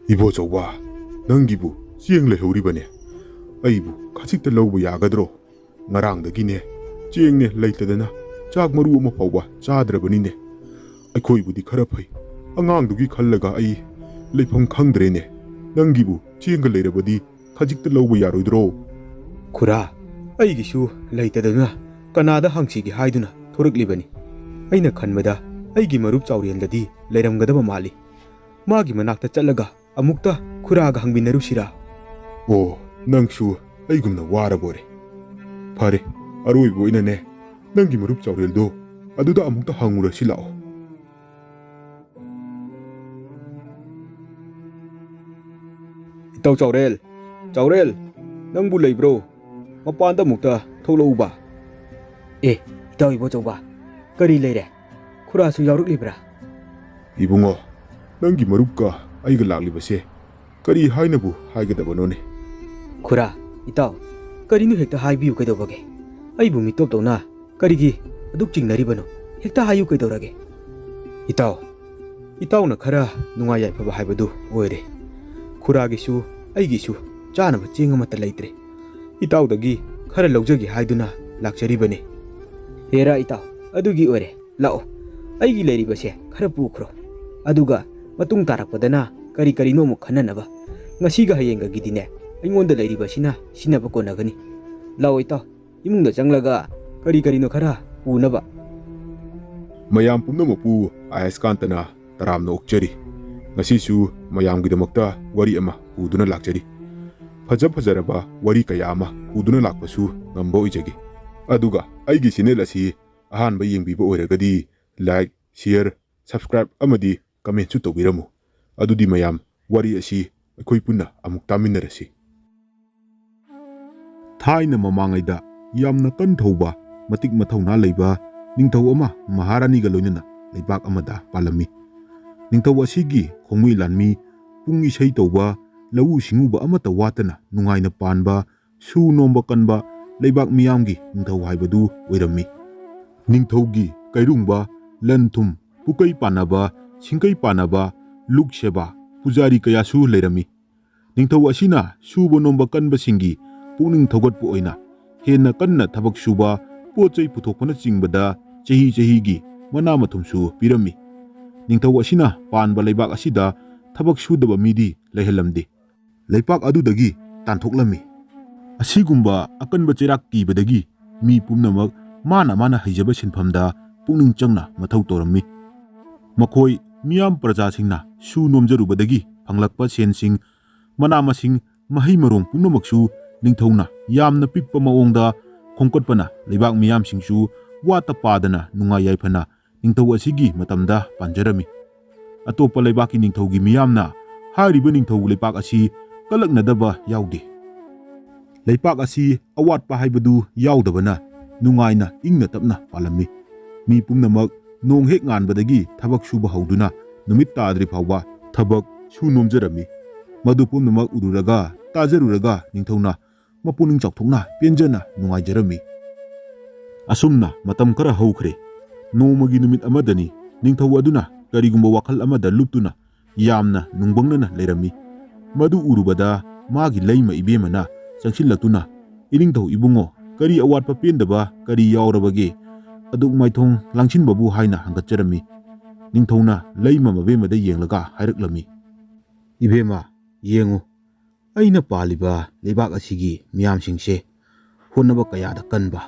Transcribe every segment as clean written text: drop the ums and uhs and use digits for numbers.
이보저와 넌기부 찌앵레 허우리버네 아이부 가직다 러우부 야가드로 나랑다기네 찌앵네 레이트드나 짝 머루 어머 파우바 짜드러버니네 아이코이부디 카라파이 안강두기 칼레가 아이 레이펑 캉드레네 넌기부 찌앵가 레이러버디 가직다 러우부 야로이드로 खुरा अईगिसु लेतदना कनादा हंगसीगी हाइदुना थोरकलिबनी अइना खनबदा अईगी मरुप चाउरेलददी लेरमगदब माली मागी मनाक्ता चलगा अमुक्ता खुरागा हंगबिनरुसिरा ओ नंगसु अईगुमना वारबोरे फरे अरोइबो इनाने नंगी मरुप चाउरेलदो अदुदा अमुक्ता हंगुरसि लाओ इताउ चाउरेल चाउरेल नंगबु लेब्रो मपानदा मुक्ता थोलौबा ए इताउ इबोचौबा करी लेरे खुरासु यावरुकलिब्रा इबुंगो नंगी मरुपका अईगा लाक्लिबसे करी हाइनबु हाइगदबनोने खुरा इताउ करीनु हेक्ता हाइबियु कैदोबगे अईबु मिटोप तौना करीगी अदुक चिंगनरिबनो हेक्ता हायु कैदोरगे इताउ इताउना खरा नुंगा याइफबा हाइबदु ओइरे खुरागिसु अईगिसु चानबा चेंग अमता लेत्रे इताउदगी खरा लौजगी हाइदुना लाक्चरिबने हेरा इताउ अदुगी ओइरे लाओ अईगी लेरिबसे खरा पुखरो अदुगा मतुंग तारकपदना करी करीनो मु खननबा ngasiga hayenga gidine aingonda leiribasina sinaba konagani lao ita imungda changlaga kari kari no khara unaba mayam pumnamopu ayaskantana taramna okchari ngasisu mayamgidamakta wari ama uduna lakchari fajaraba wari kaya ama uduna lakpasu ngambo ijagi aduga aigi channel asi ahanba yengbiba oiragadi like share subscribe amadi comment su tobiramu adudi mayam wari asi अखोई पुन्ना अमुक तामिनरसी थाइना ममांगैदा यामना कन थौबा मतिक मथौना लेबा निंथौ अमा महारानीगा लोइनना लेबाक अमदा पालमी निंथौ असिगी खोंगुइ लानमी पुंग इसै तौबा लवु सिंगुबा अमता वातना नुंगाइना पानबा सु नोंबा कनबा लेबाक मियामगी निंथौ हाइबदु ओइरम्मी निंथौगी कैरुंगबा लनथुम पुकै पानबा सिंकै पानबा लुकसेबा पुजारी कयासु लेरमी निंथौ असिना सुबो नोंबा कनबसिंगी पुनिंग थौगतपु ओइना हेन्ना कन्ना थबक सुबा पोचै पुथोकपना चिंगबदा चही चहीगी मना मथुमसु पिरमी निंथौ असिना पानबा लेबाक असिदा थबक सुदबा मिदी लेहलमदे लेपाक अदुदगी तानथोकलमी असिगुंबा अकनबा चेराक कीबदगी मी पुमनमक माना हैजबा सिनफमदा पुनिंग चंगना मथौ तोरमी मखोई मियाम प्रजासिंगना सु नोमजरुबदगी फंगलकपा सेनसिंग मना मसिंग मही मरोंग पुनमकसु निंथौना यामना पिकपा मओंगदा खोंकटपना लेबाक मियामसिंगसु वाता पादना नुंगा याइफना निंथौ असिगी मतमदा पांजरमी अतोपा लेबाकी निंथौगी मियामना हारिबा निंथौ लेबाक असि कलकनदबा याउदे लेबाक असि अवाटपा हाइबदु याउदबना नुंगाइना इंगना तपना पालमी मी पुनमक नोंग हेक nganbadagi thabak suba hauduna numit tadri phawba thabak su nomjarami madu pumnamak ururaga tajaruraga ningthona mapuning chawthokna penjana nungaijarami asumna matam kara haukhre nomagi numit amadani ningthau aduna karigumba wakhal amada luptuna yamna nungbangnana lerami madu urubada magi leima ibemana changsillatuna iningthau ibungo kari awatpa pendaba kari yaurabage अदुक माइथों लांचिन बाबू हाइना हंगचरमी निंथौना lemma मबेमदा येंगलगा हाइरकलमी इबेमा येंगु अइना पालिबा लेबाक असिगी मियामसिंगसे होनबा कयादा कनबा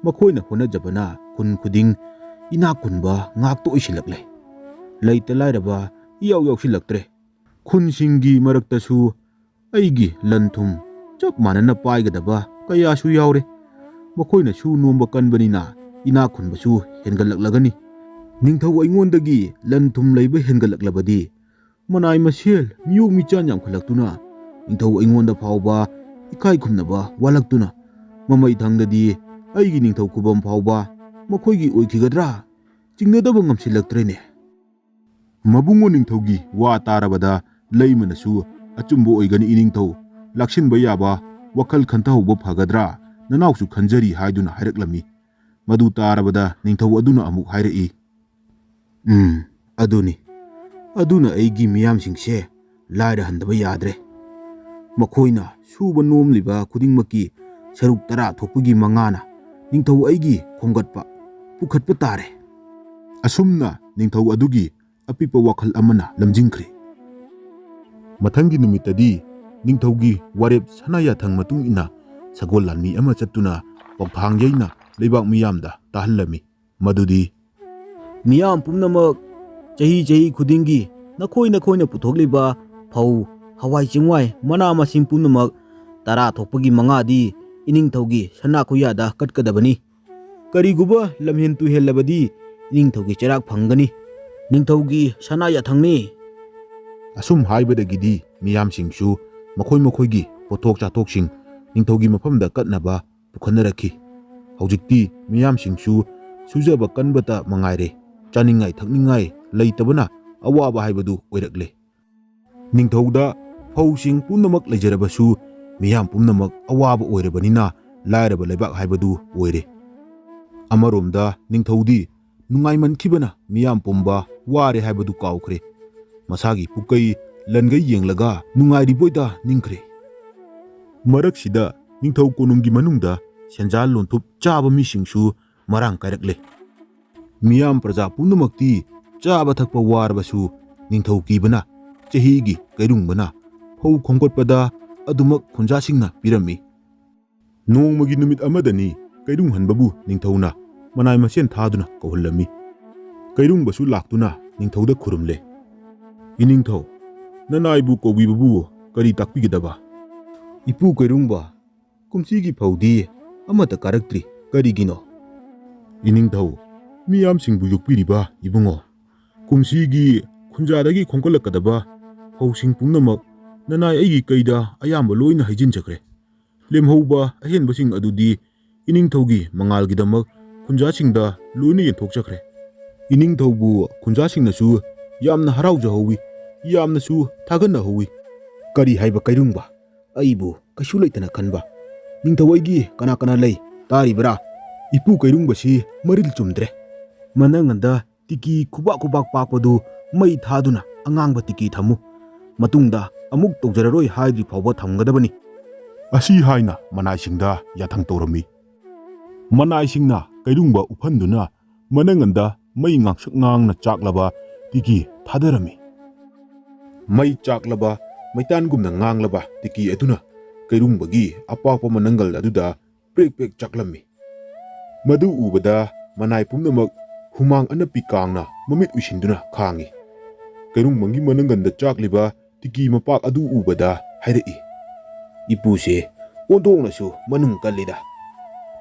मखोइना होनजबना खुन खुदिंग इना कुनबा ngakto इसिलकले लैता लाइरबा इयाव यावसिलक्त्रे खुनसिंगी मरक्तसु अइगी लनथुम चप मानना पाइगदबा कयासु यावरे मखोइना सु नोंबा कनबनिना इना खुनबसु हेनगलकलगनी निंथौ अइंगोंदगी लनथुम लैबा हेनगलकलबदी मनाइ मसेल मियोग मिचान यामखलक्तुना निंथौ अइंगोंदा फावबा इकाइ खुमनबा वालक्तुना ममै थंगददी अइगी निंथौ खुबम फावबा मखोइगी ओइखिगद्रा चिंगनदबा ngamsilaktrene मबुंगो निंथौगी वा तारबदा लैमनसु अचुंबो ओइगनी इनिंथौ लाक्सिनबा याबा वखल खंथहौबा फगद्रा ननावसु खंजरी हाइदुना हाइरकलमी मधु तारबदा निंथौ अदुना अमुक हाइरई अदुनी अदुना एगी मियामसिंगसे ꯂꯥꯏꯔꯍꯟꯗꯕ ꯌꯥꯗ꯭ꯔꯦ꯫ ꯃꯈꯣꯏꯅ ꯁꯨꯕ ꯅꯣꯝꯂꯤꯕ ꯈꯨꯗꯤꯡꯃꯛꯀꯤ ꯁꯔꯨꯛ 10 ꯊꯣꯛꯄꯒꯤ 5ꯅ ꯅꯤꯡꯊꯧ ꯑꯩꯒꯤ ꯈꯣꯝꯒꯠꯄ ꯄꯨꯈꯠꯄ ꯇꯥꯔꯦ꯫ ꯑꯁꯨꯝꯅ ꯅꯤꯡꯊꯧ ꯑꯗꯨꯒꯤ ꯑꯄꯤꯛꯄ ꯋꯥꯈꯜ ꯑꯃꯅ ꯂꯝꯖꯤꯡꯈ꯭ꯔꯦ꯫ ꯃꯊꯪꯒꯤ ꯅꯨꯃꯤꯠꯇꯗꯤ ꯅꯤꯡꯊꯧꯒꯤ ꯋꯥꯔꯦꯞ ꯁꯅꯥ ꯌꯥꯊꯪ ꯃꯇꯨꯡ ꯏꯟꯅ ꯁꯒꯣꯜ ꯂꯥꯟꯃꯤ ꯑꯃ ꯆꯠꯇꯨꯅ ꯄꯥꯎꯊꯥꯡ ꯌꯩꯅ ꯂꯩꯕꯥꯛ ꯃꯤꯌꯥꯝꯗ ꯇꯥꯍꯜꯂꯝꯃꯤ ꯃꯗꯨꯗꯤ ꯃꯤꯌꯥꯝ ꯄꯨꯝꯅꯃꯛ ꯆꯍꯤ ꯈꯨꯗꯤꯡꯒꯤ ꯅꯈꯣꯏꯅ ꯄꯨꯊꯣꯛꯂꯤꯕ ꯐꯧ, ꯍꯋꯥꯏ ꯆꯦꯡꯋꯥꯏ, ꯃꯅꯥ ꯃꯁꯤꯡ ꯄꯨꯝꯅꯃꯛ 10 ꯊꯣꯛꯄꯒꯤ 5ꯗꯤ ꯏꯅꯤꯡꯊꯧꯒꯤ ꯁꯅꯥ ꯈꯨꯌꯥꯗ ꯀꯠꯀꯗꯕꯅꯤ꯫ ꯀꯔꯤꯒꯨꯝꯕ ꯂꯝꯍꯦꯟ ꯇꯨꯍꯦꯜꯂꯕꯗꯤ ꯏꯅꯤꯡꯊꯧꯒꯤ ꯆꯩꯔꯥꯛ ꯐꯪꯒꯅꯤ꯫ ꯅꯤꯡꯊꯧꯒꯤ ꯁꯅꯥ ꯌꯥꯊꯪꯅꯤ꯫ ꯑꯁꯨꯝ ꯍꯥꯏꯕꯗꯒꯤꯗꯤ ꯃꯤꯌꯥꯝꯁꯤꯡꯁꯨ ꯃꯈꯣꯏꯒꯤ ꯄꯣꯠꯊꯣꯛ ꯆꯥꯊꯣꯛꯁꯤꯡ ꯅꯤꯡꯊꯧꯒꯤ ꯃꯐꯝꯗ ꯀꯠꯅꯕ ꯄꯨꯈꯠꯅꯔꯛꯈꯤ꯫ ꯍꯧꯖꯤꯛꯇꯤ ꯃꯤꯌꯥꯝꯁꯤꯡꯁꯨ ꯁꯨꯖꯕ ꯀꯟꯕꯇ ꯃꯉꯥꯏꯔꯦ, ꯆꯥꯅꯤꯡꯉꯥꯏ ꯊꯛꯅꯤꯡꯉꯥꯏ ꯂꯩꯇꯕꯅ ꯑꯋꯥꯕ ꯍꯥꯏꯕꯗꯨ ꯑꯣꯏꯔꯛꯂꯦ꯫ ꯅꯤꯡꯊꯧꯗ ꯐꯧꯁꯤꯡ ꯄꯨꯝꯅꯃꯛ ꯂꯩꯖꯔꯕꯁꯨ ꯃꯤꯌꯥꯝ ꯄꯨꯝꯅꯃꯛ ꯑꯋꯥꯕ ꯑꯣꯏꯔꯕꯅꯤꯅ ꯂꯥꯏꯔꯕ ꯂꯩꯕꯥꯛ ꯍꯥꯏꯕꯗꯨ ꯑꯣꯏꯔꯦ꯫ ꯑꯃꯔꯣꯝꯗ ꯅꯤꯡꯊꯧꯗꯤ ꯅꯨꯡꯉꯥꯏꯃꯟꯈꯤꯕꯅ ꯃꯤꯌꯥꯝ ꯄꯨꯝꯕ ꯋꯥꯔꯦ ꯍꯥꯏꯕꯗꯨ ꯀꯥꯎꯈ꯭ꯔꯦ꯫ ꯃꯁꯥꯒꯤ ꯄꯨꯛꯀꯩ ꯂꯟꯒꯩ ꯌꯦꯡꯂꯒ ꯅꯨꯡꯉꯥꯏꯔꯤꯕꯣꯏꯗ ꯅꯤꯡꯈ꯭ꯔꯦ꯫ ꯃꯔꯛꯁꯤꯗ ꯅꯤꯡꯊꯧ ꯀꯣꯅꯨꯡꯒꯤ ꯃꯅꯨꯡꯗ ꯁꯦꯟꯖꯥ ꯂꯣꯟꯊꯨꯞ ꯆꯥꯕ ꯃꯤꯁꯤꯡꯁꯨ ꯃꯔꯥꯡ ꯀꯥꯏꯔꯛꯂꯦ꯫ ꯃꯤꯌꯥꯝ ꯄ꯭ꯔꯖꯥ ꯄꯨꯝꯅꯃꯛꯇꯤ ꯆꯥꯕ ꯊꯛꯄ ꯋꯥꯔꯕꯁꯨ ꯅꯤꯡꯊꯧ ꯀꯤꯕꯅ ꯆꯍꯤꯒꯤ ꯀꯩꯔꯨꯡꯕꯅ ꯐꯧ ꯈꯣꯝꯒꯠꯄꯗ ꯑꯗꯨꯃꯛ ꯈꯨꯟꯖꯥꯁꯤꯡꯅ ꯄꯤꯔꯝꯃꯤ꯫ ꯅꯣꯡꯃꯒꯤ ꯅꯨꯃꯤꯠ ꯑꯃꯗꯅꯤ ꯀꯩꯔꯨꯡꯍꯟꯕꯕꯨ ꯅꯤꯡꯊꯧꯅ ꯃꯅꯥꯏ ꯃꯁꯦꯟ ꯊꯥꯗꯨꯅ ꯀꯧꯍꯜꯂꯝꯃꯤ꯫ ꯀꯩꯔꯨꯡꯕꯁꯨ ꯂꯥꯛꯇꯨꯅ ꯅꯤꯡꯊꯧꯗ ꯈꯨꯔꯨꯝꯂꯦ꯫ ꯏꯅꯤꯡꯊꯧ, ꯅꯅꯥꯏꯕꯨ ꯀꯧꯕꯤꯕꯕꯨ ꯀꯔꯤ ꯇꯥꯛꯄꯤꯒꯗꯕ? ꯏꯄꯨ ꯀꯩꯔꯨꯡꯕ, ꯀꯨꯝꯁꯤꯒꯤ ꯐꯧꯗꯤ ꯑꯃꯠꯇ ꯀꯥꯔꯛꯇ꯭ꯔꯤ, ꯀꯔꯤꯒꯤꯅꯣ? ꯏꯅꯤꯡꯊꯧ, ꯃꯤꯌꯥꯝꯁꯤꯡꯕꯨ ꯌꯣꯛꯄꯤꯔꯤꯕ ꯏꯕꯨꯡꯉꯣ, ꯀꯨꯝꯁꯤꯒꯤ ꯈꯨꯟꯖꯥꯗꯒꯤ ꯈꯣꯝꯀꯠꯂꯛꯀꯗꯕ ꯐꯧꯁꯤꯡ ꯄꯨꯝꯅꯃꯛ ꯅꯅꯥꯏ ꯑꯩꯒꯤ ꯀꯩꯗ ꯑꯌꯥꯝꯕ ꯂꯣꯏꯅ ꯍꯩꯖꯤꯟꯖꯈ꯭ꯔꯦ꯫ ꯂꯦꯝꯍꯧꯕ ꯑꯍꯦꯟꯕꯁꯤꯡ ꯑꯗꯨꯗꯤ ꯏꯅꯤꯡꯊꯧꯒꯤ ꯃꯉꯥꯜꯒꯤꯗꯃꯛ ꯈꯨꯟꯖꯥꯁꯤꯡꯗ ꯂꯣꯏꯅ ꯌꯦꯟꯊꯣꯛꯆꯈ꯭ꯔꯦ꯫ ꯏꯅꯤꯡꯊꯧꯕꯨ ꯈꯨꯟꯖꯥꯁꯤꯡꯅꯁꯨ ꯌꯥꯝꯅ ꯍꯔꯥꯎꯖꯍꯧꯋꯤ, ꯌꯥꯝꯅꯁꯨ ꯊꯥꯒꯠꯅꯍꯧꯋꯤ꯫ ꯀꯔꯤ ꯍꯥꯏꯕ ꯀꯩꯔꯨꯡꯕ? ꯑꯩꯕꯨ ꯀꯩꯁꯨ ꯂꯩꯇꯅ ꯈꯟꯕ? ꯅꯤꯡꯊꯧ ꯑꯩꯒꯤ ꯀꯅꯥ ꯂꯩ, ꯇꯥꯔꯤꯕꯔꯥ? ꯏꯄꯨ ꯀꯩꯔꯨꯡꯕꯁꯤ ꯃꯔꯤꯜ ꯆꯨꯝꯗ꯭ꯔꯦ꯫ ꯃꯅꯉꯟꯗ ꯇꯤꯀꯤ ꯈꯨꯕꯥꯛ ꯄꯥꯛꯄꯗꯨ ꯃꯩ ꯊꯥꯗꯨꯅ ꯑꯉꯥꯡꯕ ꯇꯤꯀꯤ ꯊꯝꯃꯨ, ꯃꯇꯨꯡꯗ ꯑꯃꯨꯛ ꯇꯧꯖꯔꯔꯣꯏ ꯍꯥꯏꯗ꯭ꯔꯤ ꯐꯥꯎꯕ ꯊꯝꯒꯗꯕꯅꯤ꯫ ꯑꯁꯤ ꯍꯥꯏꯅ ꯃꯅꯥꯏꯁꯤꯡꯗ ꯌꯥꯊꯪ ꯇꯧꯔꯝꯃꯤ꯫ ꯃꯅꯥꯏꯁꯤꯡꯅ ꯀꯩꯔꯨꯡꯕ ꯎꯐꯟꯗꯨꯅ ꯃꯅꯉꯟꯗ ꯃꯩ ꯉꯥꯡꯁꯛ ꯉꯥꯡꯅ ꯆꯥꯛꯂꯕ ꯇꯤꯀꯤ ꯊꯥꯗꯔꯝꯃꯤ꯫ ꯃꯩ ꯆꯥꯛꯂꯕ ꯃꯩꯇꯥꯟꯒꯨꯝꯅ ꯉꯥꯡꯂꯕ ꯇꯤꯀꯤ ꯑꯗꯨꯅ ꯀꯩꯔꯨꯡꯕꯒꯤ ꯑꯄꯥꯛꯄ ꯃꯅꯪꯒꯜ ꯑꯗꯨꯗ ꯄ꯭ꯔꯦꯛ ꯄ꯭ꯔꯦꯛ ꯆꯥꯛꯂꯝꯃꯤ꯫ ꯃꯗꯨ ꯎꯕꯗ ꯃꯅꯥꯏ ꯄꯨꯝꯅꯃꯛ ꯍꯨꯃꯥꯡ ꯑꯅꯞꯄꯤ ꯀꯥꯡꯅ ꯃꯃꯤꯠ ꯎꯏꯁꯤꯟꯗꯨꯅ ꯈꯥꯡꯉꯤ꯫ ꯀꯩꯔꯨꯡꯕꯒꯤ ꯃꯅꯪꯒꯟꯗ ꯆꯥꯛꯂꯤꯕ ꯇꯤꯀꯤ ꯃꯄꯥꯛ ꯑꯗꯨ ꯎꯕꯗ ꯍꯥꯏꯔꯛꯏ, ꯏꯄꯨꯁꯦ ꯑꯣꯟꯊꯣꯛꯅꯁꯨ ꯃꯅꯨꯡ ꯀꯜꯂꯤꯗ,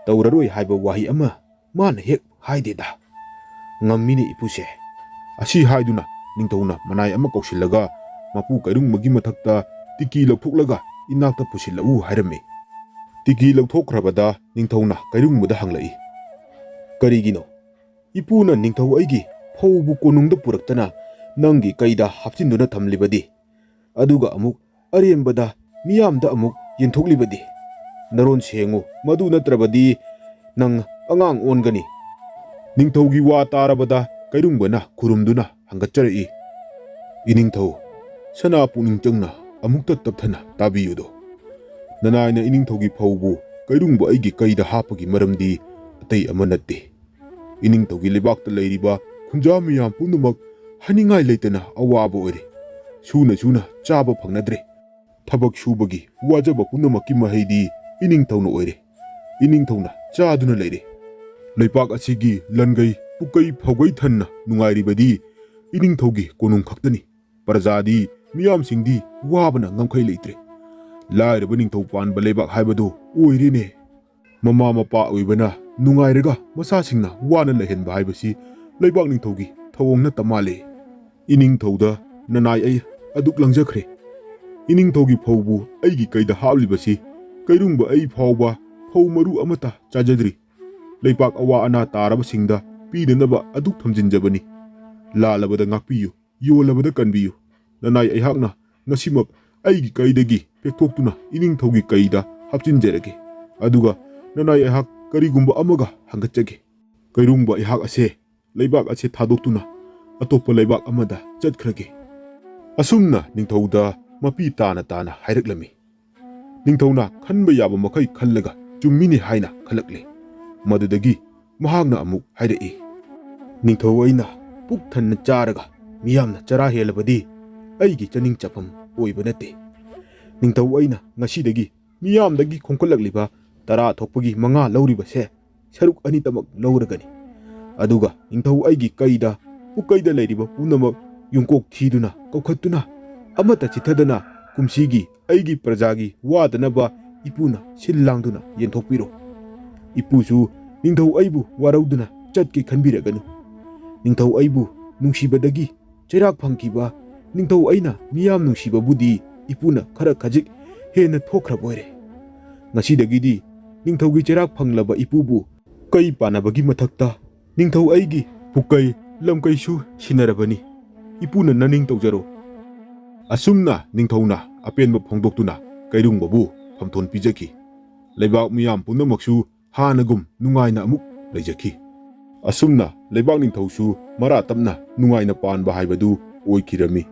ꯇꯧꯔꯔꯣꯏ ꯍꯥꯏꯕ ꯋꯥꯍꯩ ꯑꯃ ꯃꯥꯅ ꯍꯦꯛ ꯍꯥꯏꯗꯦꯗ, ꯉꯝꯃꯤꯅꯦ ꯏꯄꯨꯁꯦ꯫ ꯑꯁꯤ ꯍꯥꯏꯗꯨꯅ ꯅꯤꯡꯊꯧꯅ ꯃꯅꯥꯏ ꯑꯃ ꯀꯧꯁꯤꯜꯂꯒ ꯃꯄꯨ ꯀꯩꯔꯨꯡꯕꯒꯤ ꯃꯊꯛꯇ ꯇꯤꯀꯤ ꯂꯧꯊꯣꯛꯂꯒ ꯏꯅꯥꯛꯇ ꯄꯨꯁꯤꯜꯂꯛꯎ ꯍꯥꯏꯔꯝꯃꯤ꯫ ꯇꯤꯀꯤ ꯂꯧꯊꯣꯛꯈ꯭ꯔꯕꯗ ꯅꯤꯡꯊꯧꯅ ꯀꯩꯔꯨꯡꯕꯗ ꯍꯪꯂꯛꯏ, ꯀꯔꯤꯒꯤꯅꯣ? ꯏꯄꯨꯅ ꯅꯤꯡꯊꯧ ꯑꯩꯒꯤ ꯐꯧꯕꯨ ꯀꯣꯅꯨꯡꯗ ꯄꯨꯔꯛꯇꯅ ꯅꯪꯒꯤ ꯀꯩꯗ ꯍꯥꯞꯆꯤꯟꯗꯨꯅ ꯊꯝꯂꯤꯕꯗꯤ, ꯑꯗꯨꯒ ꯑꯃꯨꯛ ꯑꯔꯦꯝꯕꯗ ꯃꯤꯌꯥꯝꯗ ꯑꯃꯨꯛ ꯌꯦꯟꯊꯣꯛꯂꯤꯕꯗꯤ? ꯅꯔꯣꯟ ꯁꯦꯡꯉꯨ, ꯃꯗꯨ ꯅꯠꯇ꯭ꯔꯕꯗꯤ ꯅꯪ ꯑꯉꯥꯡ ꯑꯣꯟꯒꯅꯤ꯫ ꯅꯤꯡꯊꯧꯒꯤ ꯋꯥ ꯇꯥꯔꯕꯗ ꯀꯩꯔꯨꯡꯕꯅ ꯈꯨꯔꯨꯝꯗꯨꯅ ꯍꯪꯒꯠꯆꯔꯛꯏ, ꯏꯅꯤꯡꯊꯧ, ꯁꯅꯥ ꯄꯨꯛꯅꯤꯡ ꯆꯪꯅ ꯑꯃꯨꯛꯇ ꯇꯞꯊꯅ ꯇꯥꯕꯤꯌꯨꯗꯣ꯫ ꯅꯅꯥꯏꯅ ꯏꯅꯤꯡꯊꯧꯒꯤ ꯐꯧꯕꯨ ꯀꯩꯔꯨꯡꯕ ꯑꯩꯒꯤ ꯀꯩꯗ ꯍꯥꯞꯄꯒꯤ ꯃꯔꯝꯗꯤ ꯑꯇꯩ ꯑꯃ ꯅꯠꯇꯦ꯫ ꯏꯅꯤꯡꯊꯧꯒꯤ ꯂꯩꯕꯥꯛꯇ ꯂꯩꯔꯤꯕ ꯈꯨꯟꯖꯥ ꯃꯤꯌꯥꯝ ꯄꯨꯝꯅꯃꯛ ꯍꯥꯏꯅꯤꯡꯉꯥꯏ ꯂꯩꯇꯅ ꯑꯋꯥꯕ ꯑꯣꯏꯔꯦ꯫ ꯁꯨꯅ ꯆꯥꯕ ꯐꯪꯅꯗ꯭ꯔꯦ꯫ ꯊꯕꯛ ꯁꯨꯕꯒꯤ ꯋꯥꯖꯕ ꯄꯨꯝꯅꯃꯛꯀꯤ ꯃꯍꯩꯗꯤ ꯏꯅꯤꯡꯊꯧꯅ ꯑꯣꯏꯔꯦ꯫ ꯏꯅꯤꯡꯊꯧꯅ ꯆꯥꯗꯨꯅ ꯂꯩꯔꯦ꯫ ꯂꯩꯄꯥꯛ ꯑꯁꯤꯒꯤ ꯂꯟꯒꯩ ꯄꯨꯛꯀꯩ ꯐꯧꯒꯩ ꯊꯟꯅ ꯅꯨꯡꯉꯥꯏꯔꯤꯕꯗꯤ ꯏꯅꯤꯡꯊꯧꯒꯤ ꯀꯣꯅꯨꯡ ꯈꯛꯇꯅꯤ꯫ ꯄ꯭ꯔꯖꯥꯗꯤ, ꯃꯤꯌꯥꯝꯁꯤꯡꯗꯤ ꯋꯥꯕꯅ ꯉꯝꯈꯩ ꯂꯩꯇ꯭ꯔꯦ꯫ ꯂꯥꯏꯔꯕ ꯅꯤꯡꯊꯧ ꯄꯥꯟꯕ ꯂꯩꯕꯥꯛ ꯍꯥꯏꯕꯗꯨ ꯑꯣꯏꯔꯦꯅꯦ꯫ ꯃꯃꯥ ꯃꯄꯥ ꯑꯣꯏꯕꯅ ꯅꯨꯡꯉꯥꯏꯔꯒ ꯃꯆꯥꯁꯤꯡꯅ ꯋꯥꯅ ꯂꯩꯍꯟꯕ ꯍꯥꯏꯕꯁꯤ ꯂꯩꯕꯥꯛ ꯅꯤꯡꯊꯧꯒꯤ ꯊꯧꯑꯣꯡ ꯅꯠꯇ ꯃꯥꯜꯂꯦ꯫ ꯏꯅꯤꯡꯊꯧꯗ ꯅꯅꯥꯏ ꯑꯩ ꯑꯗꯨꯛ ꯂꯪꯖꯈ꯭ꯔꯦ꯫ ꯏꯅꯤꯡꯊꯧꯒꯤ ꯐꯧꯕꯨ ꯑꯩꯒꯤ ꯀꯩꯗ ꯍꯥꯞꯂꯤꯕꯁꯤ ꯀꯩꯔꯨꯡꯕ ꯑꯩ ꯐꯥꯎꯕ ꯐꯧ ꯃꯔꯨ ꯑꯃꯠꯇ ꯆꯥꯖꯗ꯭ꯔꯤ꯫ ꯂꯩꯄꯥꯛ ꯑꯋꯥ ꯑꯅꯥ ꯇꯥꯔꯕꯁꯤꯡꯗ ꯄꯤꯅꯅꯕ ꯑꯗꯨꯛ ꯊꯝꯖꯤꯟꯖꯕꯅꯤ꯫ ꯂꯥꯜꯂꯕꯗ ꯉꯥꯛꯄꯤꯌꯨ, ꯌꯣꯜꯂꯕꯗ ꯀꯟꯕꯤꯌꯨ꯫ ꯅꯅꯥꯏ ꯑꯩꯍꯥꯛꯅ ꯉꯁꯤꯃꯛ ꯑꯩꯒꯤ ꯀꯩꯗꯒꯤ ꯄꯦꯛꯊꯣꯛꯇꯨꯅ ꯏꯅꯤꯡꯊꯧꯒꯤ ꯀꯩꯗ ꯍꯥꯞꯆꯤꯟꯖꯔꯒꯦ, ꯑꯗꯨꯒ ꯅꯅꯥꯏ ꯑꯩꯍꯥꯛ ꯀꯔꯤꯒꯨꯝꯕ ꯑꯃꯒ ꯍꯪꯒꯠꯆꯒꯦ꯫ ꯀꯩꯔꯨꯡꯕ ꯑꯩꯍꯥꯛ ꯑꯁꯦ ꯂꯩꯕꯥꯛ ꯑꯁꯦ ꯊꯥꯗꯣꯛꯇꯨꯅ ꯑꯇꯣꯞꯄ ꯂꯩꯕꯥꯛ ꯑꯃꯗ ꯆꯠꯈ꯭ꯔꯒꯦ꯫ ꯑꯁꯨꯝꯅ ꯅꯤꯡꯊꯧꯗ ꯃꯄꯤ ꯇꯥꯅ ꯇꯥꯅ ꯍꯥꯏꯔꯛꯂꯝꯃꯤ꯫ ꯅꯤꯡꯊꯧꯅ ꯈꯟꯕ ꯌꯥꯕ ꯃꯈꯩ ꯈꯜꯂꯒ ꯆꯨꯝꯃꯤꯅꯦ ꯍꯥꯏꯅ ꯈꯜꯂꯛꯂꯦ꯫ ꯃꯗꯨꯗꯒꯤ ꯃꯍꯥꯛꯅ ꯑꯃꯨꯛ ꯍꯥꯏꯔꯛꯏ, ꯅꯤꯡꯊꯧ ꯑꯩꯅ ꯄꯨꯛ ꯊꯟꯅ ꯆꯥꯔꯒ ꯃꯤꯌꯥꯝꯅ ꯆꯔꯥ ꯍꯦꯜꯂꯕꯗꯤ ꯑꯩꯒꯤ ꯆꯥꯅꯤꯡ ꯆꯥꯐꯝ ꯑꯣꯏꯕ ꯅꯠꯇꯦ꯫ ꯅꯤꯡꯊꯧ ꯑꯩꯅ ꯉꯁꯤꯗꯒꯤ ꯃꯤꯌꯥꯝꯗꯒꯤ ꯈꯣꯝꯀꯠꯂꯛꯂꯤꯕ 10 ꯊꯣꯛꯄꯒꯤ 5 ꯂꯧꯔꯤꯕꯁꯦ ꯁꯔꯨꯛ 2ꯇꯃꯛ ꯂꯧꯔꯒꯅꯤ꯫ ꯑꯗꯨꯒ ꯅꯤꯡꯊꯧ ꯑꯩꯒꯤ ꯀꯩꯗ ꯄꯨꯀꯩꯗ ꯂꯩꯔꯤꯕ ꯄꯨꯝꯅꯃꯛ ꯌꯨꯝꯀꯣꯛ ꯊꯤꯗꯨꯅ ꯀꯧꯈꯠꯇꯨꯅ ꯑꯃꯠꯇ ꯆꯤꯠꯊꯗꯅ ꯀꯨꯝꯁꯤꯒꯤ ꯑꯩꯒꯤ ꯄ꯭ꯔꯖꯥꯒꯤ ꯋꯥꯗꯅꯕ ꯏꯄꯨꯅ ꯁꯤꯜ ꯂꯥꯡꯗꯨꯅ ꯌꯦꯟꯊꯣꯛꯄꯤꯔꯣ꯫ ꯏꯄꯨꯁꯨ ꯅꯤꯡꯊꯧ ꯑꯩꯕꯨ ꯋꯥꯔꯧꯗꯨꯅ ꯆꯠꯀꯦ ꯈꯟꯕꯤꯔꯒꯅꯨ꯫ ꯅꯤꯡꯊꯧ ꯑꯩꯕꯨ ꯅꯨꯡꯁꯤꯕꯗꯒꯤ ꯆꯩꯔꯥꯛ ꯐꯪꯈꯤꯕ ꯅꯤꯡꯊꯧ ꯑꯩꯅ ꯃꯤꯌꯥꯝ ꯅꯨꯡꯁꯤꯕꯕꯨꯗꯤ ꯏꯄꯨꯅ ꯈꯔ ꯈꯖꯤꯛ ꯍꯦꯟꯅ ꯊꯣꯛꯈ꯭ꯔꯕ ꯑꯣꯏꯔꯦ꯫ ꯉꯁꯤꯗꯒꯤꯗꯤ ꯅꯤꯡꯊꯧꯒꯤ ꯆꯩꯔꯥꯛ ꯐꯪꯂꯕ ꯏꯄꯨꯕꯨ ꯀꯩ ꯄꯥꯟꯅꯕꯒꯤ ꯃꯊꯛꯇ ꯅꯤꯡꯊꯧ ꯑꯩꯒꯤ ꯄꯨꯀꯩ ꯂꯝꯀꯩꯁꯨ ꯁꯤꯟꯅꯔꯕꯅꯤ꯫ ꯏꯄꯨꯅ ꯅꯅꯤꯡ ꯇꯧꯖꯔꯣ꯫ ꯑꯁꯨꯝꯅ ꯅꯤꯡꯊꯧꯅ ꯑꯄꯦꯟꯕ ꯐꯣꯡꯗꯣꯛꯇꯨꯅ ꯀꯩꯔꯨꯡꯕꯕꯨ ꯐꯝꯊꯣꯟ ꯄꯤꯖꯈꯤ꯫ ꯂꯩꯕꯥꯛ ꯃꯤꯌꯥꯝ ꯄꯨꯝꯅꯃꯛꯁꯨ ꯍꯥꯟꯅꯒꯨꯝ ꯅꯨꯡꯉꯥꯏꯅ ꯑꯃꯨꯛ ꯂꯩꯖꯈꯤ꯫ ꯑꯁꯨꯝꯅ ꯂꯩꯕꯥꯛ ꯅꯤꯡꯊꯧꯁꯨ ꯃꯔꯥ ꯇꯞꯅ ꯅꯨꯡꯉꯥꯏꯅ ꯄꯥꯟꯕ ꯍꯥꯏꯕꯗꯨ ꯑꯣꯏꯈꯤꯔꯝꯃꯤ꯫